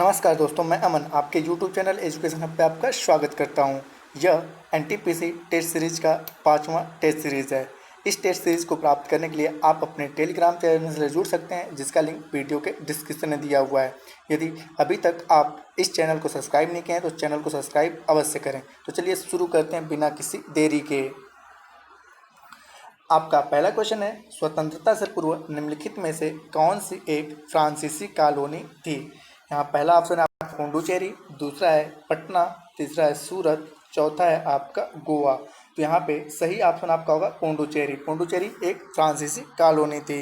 नमस्कार दोस्तों, मैं अमन आपके YouTube चैनल एजुकेशन हब पे आपका स्वागत करता हूं। यह एनटीपीसी टेस्ट सीरीज़ का 5वां टेस्ट सीरीज़ है। इस टेस्ट सीरीज़ को प्राप्त करने के लिए आप अपने टेलीग्राम चैनल से जुड़ सकते हैं, जिसका लिंक वीडियो के डिस्क्रिप्शन में दिया हुआ है। यदि अभी तक आप इस चैनल को सब्सक्राइब नहीं किए हैं तो चैनल को सब्सक्राइब अवश्य करें। तो चलिए शुरू करते हैं बिना किसी देरी के। आपका पहला क्वेश्चन है, स्वतंत्रता से पूर्व निम्नलिखित में से कौन सी एक फ्रांसीसी कॉलोनी थी। यहाँ पहला ऑप्शन है आपका पुडुचेरी, दूसरा है पटना, तीसरा है सूरत, चौथा है आपका गोवा। तो यहाँ पे सही ऑप्शन आपका होगा पुडुचेरी। पुडुचेरी एक फ्रांसीसी कॉलोनी थी।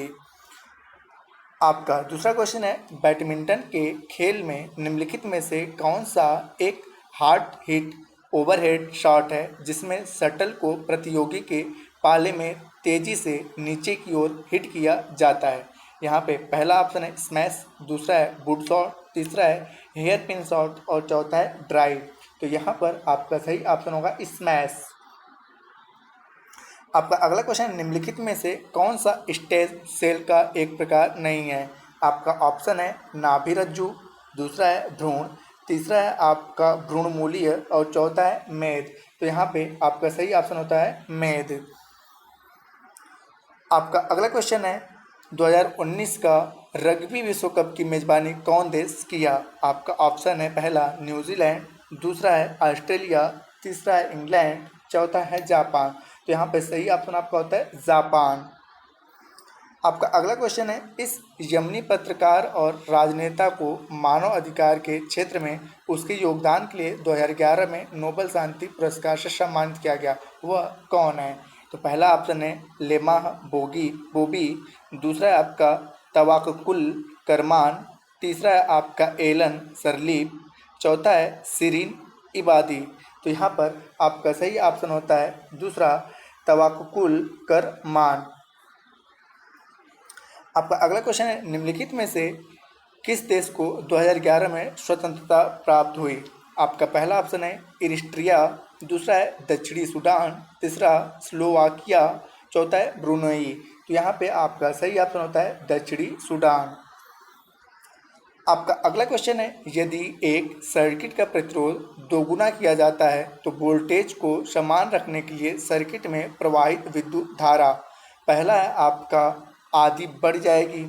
आपका दूसरा क्वेश्चन है, बैडमिंटन के खेल में निम्नलिखित में से कौन सा एक हार्ड हिट ओवरहेड शॉट है जिसमें शटल को प्रतियोगी के पाले में तेजी से नीचे की ओर हिट किया जाता है। यहाँ पे पहला ऑप्शन है स्मैश, दूसरा है वुड शॉट, तीसरा है हेयर पिन शॉट और चौथा है ड्राइव। तो यहाँ पर आपका सही ऑप्शन होगा स्मैश। आपका अगला क्वेश्चन, निम्नलिखित में से कौन सा स्टेज सेल का एक प्रकार नहीं है। आपका ऑप्शन है नाभिरज्जु, दूसरा है भ्रूण, तीसरा है आपका भ्रूणमूलीय और चौथा है मेद। तो यहाँ पे आपका सही ऑप्शन होता है मेद। आपका अगला क्वेश्चन है, 2019 का रग्बी विश्व कप की मेजबानी कौन देश किया। आपका ऑप्शन है पहला न्यूजीलैंड, दूसरा है ऑस्ट्रेलिया, तीसरा है इंग्लैंड, चौथा है जापान। तो यहाँ पे सही ऑप्शन आपका होता है जापान। आपका अगला क्वेश्चन है, इस यमनी पत्रकार और राजनेता को मानव अधिकार के क्षेत्र में उसके योगदान के लिए 2011 में नोबेल शांति पुरस्कार से सम्मानित किया गया, वह कौन है। तो पहला ऑप्शन है लेमाह बोबी, दूसरा है आपका तवाक्कुल करमान, तीसरा है आपका एलन सरलीप, चौथा है सिरीन इबादी। तो यहाँ पर आपका सही ऑप्शन होता है दूसरा तवाक्कुल करमान। आपका अगला क्वेश्चन है, निम्नलिखित में से किस देश को 2011 में स्वतंत्रता प्राप्त हुई। आपका पहला ऑप्शन है इरिट्रिया, दूसरा है दक्षिणी सूडान, तीसरा स्लोवाकिया, चौथा है ब्रुनेई। तो यहाँ पे आपका सही ऑप्शन होता है दक्षिणी सूडान। आपका अगला क्वेश्चन है, यदि एक सर्किट का प्रतिरोध दोगुना किया जाता है तो वोल्टेज को समान रखने के लिए सर्किट में प्रवाहित विद्युत धारा पहला है आपका आधी बढ़ जाएगी,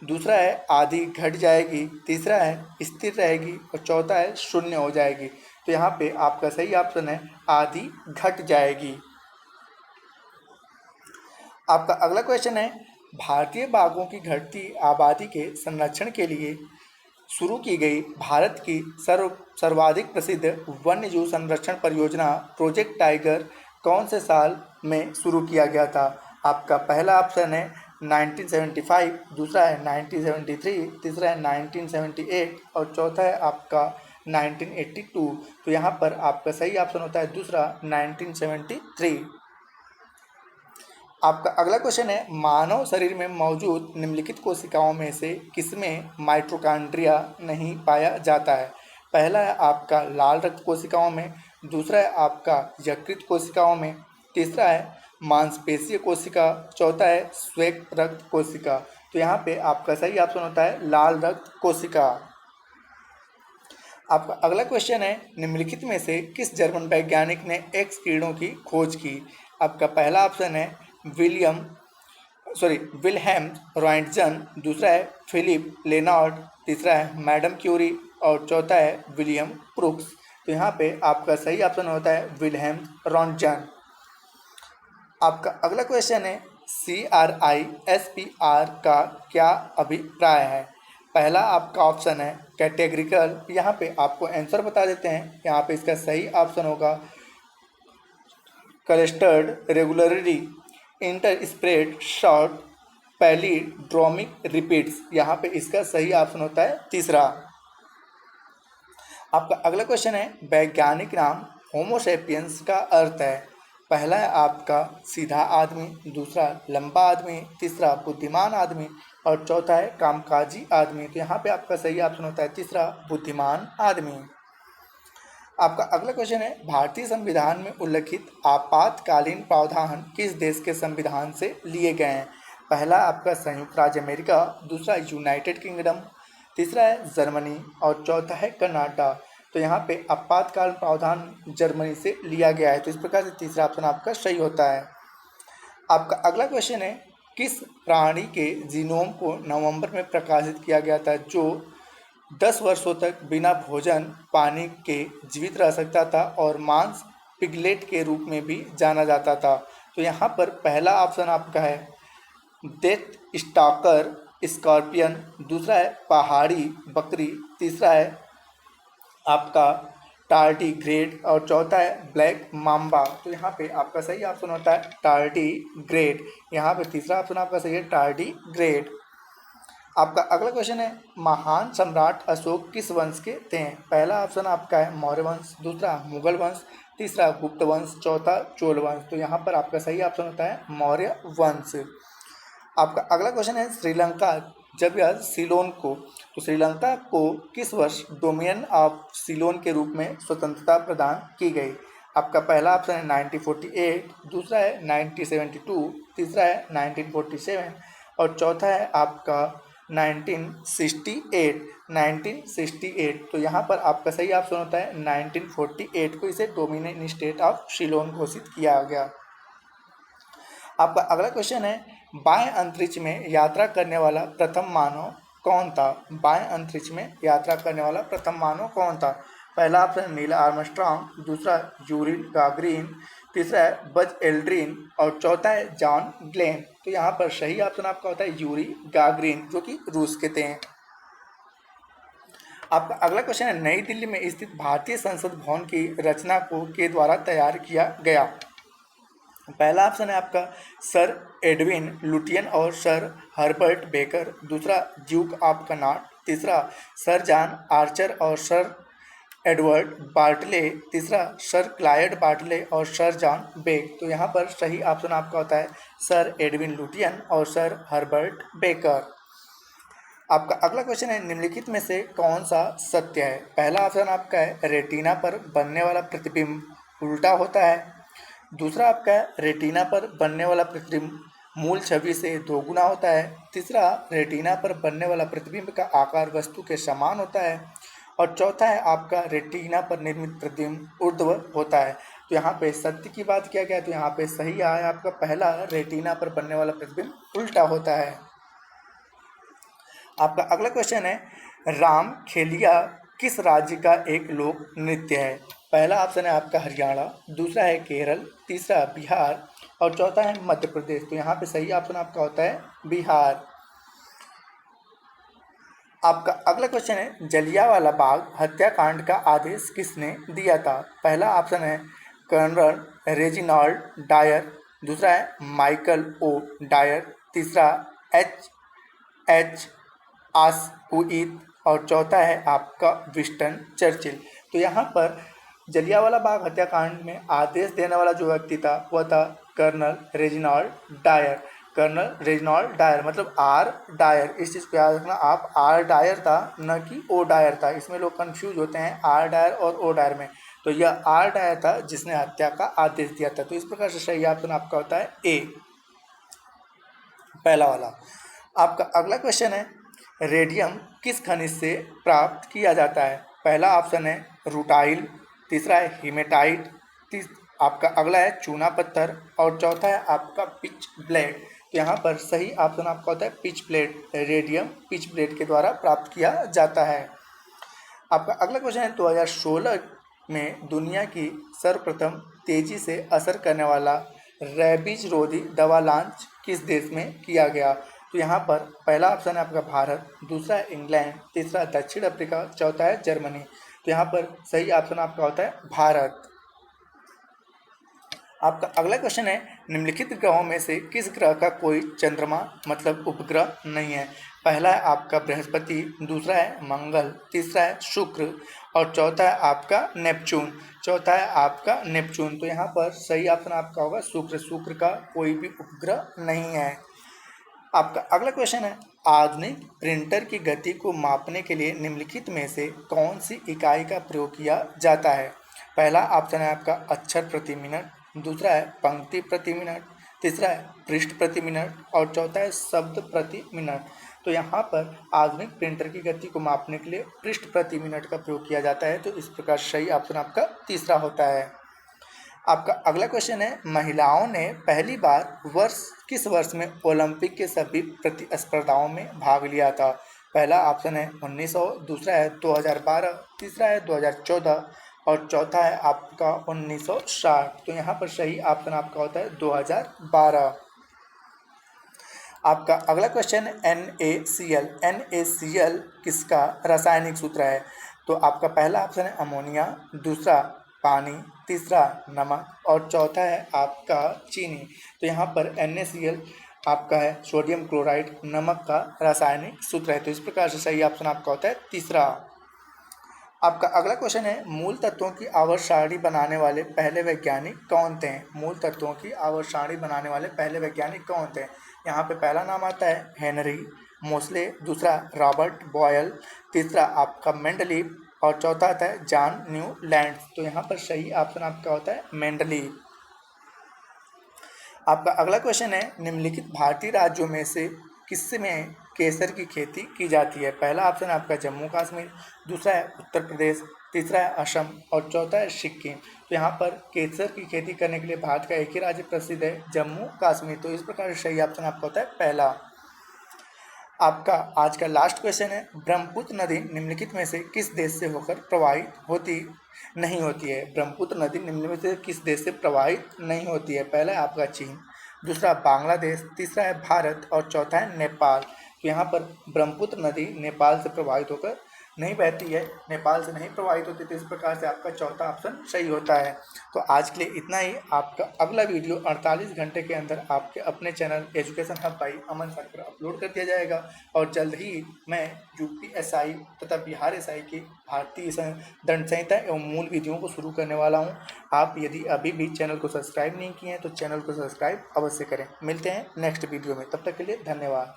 दूसरा है आधी घट जाएगी, तीसरा है स्थिर रहेगी और चौथा है शून्य हो जाएगी। तो यहाँ पे आपका सही ऑप्शन है आधी घट जाएगी। आपका अगला क्वेश्चन है, भारतीय बाघों की घटती आबादी के संरक्षण के लिए शुरू की गई भारत की सर्वाधिक प्रसिद्ध वन्यजीव संरक्षण परियोजना प्रोजेक्ट टाइगर कौन से साल में शुरू किया गया था। आपका पहला ऑप्शन है 1975, दूसरा है 1973, तीसरा है 1978 और चौथा है आपका 1982। तो यहाँ पर आपका सही ऑप्शन होता है दूसरा 1973। आपका अगला क्वेश्चन है, मानव शरीर में मौजूद निम्नलिखित कोशिकाओं में से किसमें माइटोकॉन्ड्रिया नहीं पाया जाता है। पहला है आपका लाल रक्त कोशिकाओं में, दूसरा है आपका यकृत कोशिकाओं में, तीसरा है मांसपेशीय कोशिका, चौथा है श्वेत रक्त कोशिका। तो यहाँ पे आपका सही ऑप्शन होता है लाल रक्त कोशिका। आपका अगला क्वेश्चन है, निम्नलिखित में से किस जर्मन वैज्ञानिक ने एक्स किरणों की खोज की। आपका पहला ऑप्शन है विल्हेम रॉन्टजन, दूसरा है फिलिप लेनार्ड, तीसरा है मैडम क्यूरी और चौथा है विलियम क्रूक्स। तो यहाँ पे आपका सही ऑप्शन होता है विल्हेम रॉन्टजन। आपका अगला क्वेश्चन है, CRISPR का क्या अभिप्राय है। पहला आपका ऑप्शन है कैटेगरिकल, यहाँ पे आपको आंसर बता देते हैं। यहाँ पे इसका सही ऑप्शन होगा clustered regularly inter spread short palindromic repeats. यहाँ पे इसका सही ऑप्शन होता है तीसरा। आपका अगला क्वेश्चन है, वैज्ञानिक नाम होमोसेपियंस का अर्थ है। पहला है आपका सीधा आदमी, दूसरा लंबा आदमी, तीसरा बुद्धिमान आदमी और चौथा है कामकाजी आदमी। तो यहाँ पे आपका सही ऑप्शन होता है तीसरा बुद्धिमान आदमी। आपका अगला क्वेश्चन है, भारतीय संविधान में उल्लिखित आपातकालीन प्रावधान किस देश के संविधान से लिए गए हैं। पहला आपका संयुक्त राज्य अमेरिका, दूसरा यूनाइटेड किंगडम, तीसरा है जर्मनी और चौथा है कनाडा। तो यहाँ पे आपातकाल प्रावधान जर्मनी से लिया गया है, तो इस प्रकार से तीसरा ऑप्शन आपका सही होता है। आपका अगला क्वेश्चन है, किस प्राणी के जीनोम को नवंबर में प्रकाशित किया गया था जो 10 वर्षों तक बिना भोजन पानी के जीवित रह सकता था और मांस पिगलेट के रूप में भी जाना जाता था? तो यहाँ पर पहला ऑप्शन आपका है डेथ स्टॉकर स्कॉर्पियन, दूसरा है पहाड़ी बकरी, तीसरा है आपका टार्डीग्रेड और चौथा है ब्लैक माम्बा। तो यहाँ पे आपका सही ऑप्शन होता है टार्डीग्रेड। यहाँ पे तीसरा ऑप्शन आपका सही है टार्डीग्रेड। आपका अगला क्वेश्चन है, महान सम्राट अशोक किस वंश के थे? पहला ऑप्शन आपका है मौर्य वंश, दूसरा मुगल वंश, तीसरा गुप्त वंश, चौथा चोल वंश। तो यहाँ पर आपका सही ऑप्शन होता है मौर्य वंश। आपका अगला क्वेश्चन है, श्रीलंका जब यह सीलोन को, तो श्रीलंका को किस वर्ष डोमिनियन ऑफ सीलोन के रूप में स्वतंत्रता प्रदान की गई? आपका पहला ऑप्शन है 1948, दूसरा है 1972, तीसरा है 1947 और चौथा है आपका 1968। तो यहाँ पर आपका सही ऑप्शन होता है 1948 को इसे डोमिनियन स्टेट ऑफ सीलोन घोषित किया गया। आपका अगला क्वेश्चन है, बाएं अंतरिक्ष में यात्रा करने वाला प्रथम मानव कौन था? बाएं अंतरिक्ष में यात्रा करने वाला प्रथम मानव कौन था? पहला ऑप्शन नील आर्मस्ट्रॉन्ग, दूसरा यूरी गागरिन, तीसरा है बज एल्ड्रिन और चौथा है जॉन ग्लेन। तो यहाँ पर सही ऑप्शन आपका होता है यूरी गागरिन, जो कि रूस के थे। आपका अगला क्वेश्चन है, नई दिल्ली में स्थित भारतीय संसद भवन की रचना को के द्वारा तैयार किया गया? पहला ऑप्शन है आपका सर एडविन लुटियन और सर हर्बर्ट बेकर, दूसरा ड्यूक ऑफ कनॉट, तीसरा सर जॉन आर्चर और सर एडवर्ड बार्टले, तीसरा सर क्लाइड बार्टले और सर जॉन बेक। तो यहाँ पर सही ऑप्शन आपका होता है सर एडविन लुटियन और सर हर्बर्ट बेकर। आपका अगला क्वेश्चन है, निम्नलिखित में से कौन सा सत्य है? पहला ऑप्शन आपका है रेटिना पर बनने वाला प्रतिबिंब उल्टा होता है, दूसरा आपका है रेटिना पर बनने वाला प्रतिबिंब मूल छवि से दोगुना होता है, तीसरा रेटिना पर बनने वाला प्रतिबिंब का आकार वस्तु के समान होता है और चौथा है आपका रेटिना पर निर्मित प्रतिबिंब ऊर्ध्व होता है। तो यहाँ पे सत्य की बात किया गया, तो यहाँ पे सही आया आपका पहला, रेटिना पर बनने वाला प्रतिबिंब उल्टा होता है। आपका अगला क्वेश्चन है, राम खेलिया किस राज्य का एक लोक नृत्य है? पहला ऑप्शन है आपका हरियाणा, दूसरा है केरल, तीसरा बिहार और चौथा है मध्य प्रदेश। तो यहाँ पे सही ऑप्शन आपका होता है बिहार। आपका अगला क्वेश्चन है, जलियांवाला बाग हत्याकांड का आदेश किसने दिया था? पहला ऑप्शन है कर्नल रेजिनाल्ड डायर, दूसरा है माइकल ओ डायर, तीसरा एच आस्कुइथ और चौथा है आपका विंस्टन चर्चिल। तो यहाँ पर जलियांवाला बाग हत्याकांड में आदेश देने वाला जो व्यक्ति था वह था colonel Reginald Dyer. Colonel Reginald Dyer मतलब आर डायर, इस चीज़ को याद रखना आप, आर डायर था न कि ओ डायर था। इसमें लोग कंफ्यूज होते हैं आर डायर और ओ डायर में। तो यह आर डायर था जिसने हत्या का आदेश दिया था। तो इस प्रकार से सही ऑप्शन आपका होता है ए, पहला वाला। आपका अगला क्वेश्चन है, रेडियम किस खनिज से प्राप्त किया जाता है? पहला ऑप्शन है रूटाइल, तीसरा है हीमेटाइट, आपका अगला है चूना पत्थर और चौथा है आपका पिच ब्लेड। तो यहाँ पर सही ऑप्शन आपका होता है pitch blade, radium pitch blade के द्वारा प्राप्त किया जाता है। आपका अगला क्वेश्चन है, 2016 में दुनिया की सर्वप्रथम तेजी से असर करने वाला रेबीज रोधी दवा लॉन्च किस देश में किया गया? तो यहाँ पर पहला ऑप्शन है आपका भारत, दूसरा है इंग्लैंड, तीसरा दक्षिण अफ्रीका, चौथा है जर्मनी। तो यहाँ पर सही ऑप्शन आपका होता है भारत। आपका अगला क्वेश्चन है, निम्नलिखित ग्रहों में से किस ग्रह का कोई चंद्रमा मतलब उपग्रह नहीं है? पहला है आपका बृहस्पति, दूसरा है मंगल, तीसरा है शुक्र और चौथा है आपका नेपच्यून। तो यहाँ पर सही ऑप्शन आपका होगा शुक्र। शुक्र का कोई भी उपग्रह नहीं है। आपका अगला क्वेश्चन है, आधुनिक प्रिंटर की गति को मापने के लिए निम्नलिखित में से कौन सी इकाई का प्रयोग किया जाता है? पहला ऑप्शन है आपका अक्षर प्रति मिनट, दूसरा है पंक्ति प्रति मिनट, तीसरा है पृष्ठ प्रति मिनट और चौथा है शब्द प्रति मिनट। तो यहाँ पर आधुनिक प्रिंटर की गति को मापने के लिए पृष्ठ प्रति मिनट का प्रयोग किया जाता है। तो इस प्रकार सही ऑप्शन आपका तीसरा होता है। आपका अगला क्वेश्चन है, महिलाओं ने पहली बार किस वर्ष में ओलंपिक के सभी प्रतिस्पर्धाओं में भाग लिया था? पहला ऑप्शन है 1900, दूसरा है 2012, तीसरा है 2014 और चौथा है आपका 1960। तो यहाँ पर सही ऑप्शन आपका होता है 2012। आपका अगला क्वेश्चन है NaCl। NaCl किसका रासायनिक सूत्र है? तो आपका पहला ऑप्शन है अमोनिया, दूसरा पानी, तीसरा नमक और चौथा है आपका चीनी। तो यहाँ पर NaCl आपका है सोडियम क्लोराइड नमक का रासायनिक सूत्र है। तो इस प्रकार से सही ऑप्शन आपका होता है तीसरा। आपका अगला क्वेश्चन है, मूल तत्वों की आवर्त सारणी बनाने वाले पहले वैज्ञानिक कौन थे? मूल तत्वों की आवर्त सारणी बनाने वाले पहले वैज्ञानिक कौन थे? यहाँ पे पहला नाम आता है हेनरी मोसले, दूसरा रॉबर्ट बॉयल, तीसरा आपका मेंडलीव और चौथा आता है जॉन न्यूलैंड। तो यहाँ पर सही ऑप्शन आपका होता है मेंडलीव। आपका अगला क्वेश्चन है, निम्नलिखित भारतीय राज्यों में से किसमें केसर की खेती की जाती है? पहला ऑप्शन आपका जम्मू कश्मीर, दूसरा है उत्तर प्रदेश, तीसरा है असम और चौथा है सिक्किम। तो यहाँ पर केसर की खेती करने के लिए भारत का एक ही राज्य प्रसिद्ध है, जम्मू कश्मीर। तो इस प्रकार से सही ऑप्शन आपका होता है पहला। आपका आज का लास्ट क्वेश्चन है, ब्रह्मपुत्र नदी निम्नलिखित में से किस देश से होकर प्रवाहित नहीं होती है? ब्रह्मपुत्र नदी निम्नलिखित में से किस देश से प्रवाहित नहीं होती है? पहला है आपका चीन, दूसरा बांग्लादेश, तीसरा है भारत और चौथा है नेपाल। तो यहाँ पर ब्रह्मपुत्र नदी नेपाल से प्रवाहित होकर नहीं बहती है, नेपाल से नहीं प्रवाहित होती। तो इस प्रकार से आपका चौथा ऑप्शन सही होता है। तो आज के लिए इतना ही। आपका अगला वीडियो 48 घंटे के अंदर आपके अपने channel education hub by Aman sir पर अपलोड कर दिया जाएगा और जल्द ही मैं UPSI तथा बिहार SI की भारतीय दंड संहिता एवं मूल विधियों को शुरू करने वाला हूँ। आप यदि अभी भी चैनल को सब्सक्राइब नहीं किए हैं तो चैनल को सब्सक्राइब अवश्य करें। मिलते हैं नेक्स्ट वीडियो में, तब तक के लिए धन्यवाद।